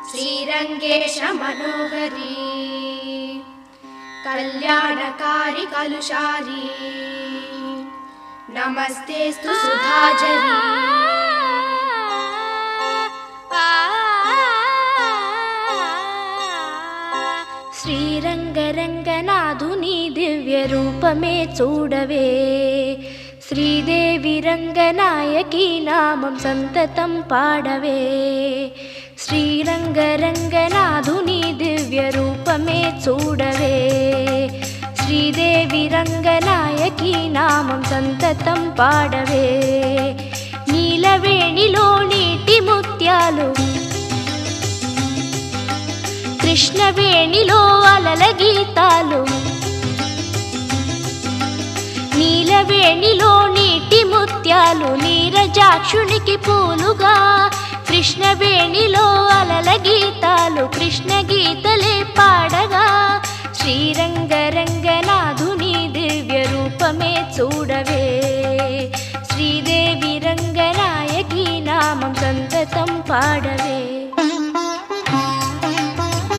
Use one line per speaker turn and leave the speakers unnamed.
श्रीरंगेश मनोहरी कल्याणकारी कलुषारी नमस्तेस्तु सुधाजरी
శ్రీరంగరంగనాథుని దివ్య రూపమే చూడవే శ్రీదేవి రంగనాయకి నామం సంతతం పాడవే శ్రీరంగరంగనాథుని దివ్య రూపమే చూడవే శ్రీదేవి రంగనాయకి నామం సంతతం పాడవే నీలవేణిలో నీటి ముత్యాలు కృష్ణవేణిలో అలల గీతాలు నీలవేణిలో నీటి ముత్యాలు నీరజాక్షునికి పూలుగా కృష్ణవేణిలో అలల గీతాలు కృష్ణ గీతలే పాడగా శ్రీరంగరంగనాథుని దివ్య రూపమే చూడవే శ్రీదేవి రంగనాయకి నామం సంతతం పాడవే।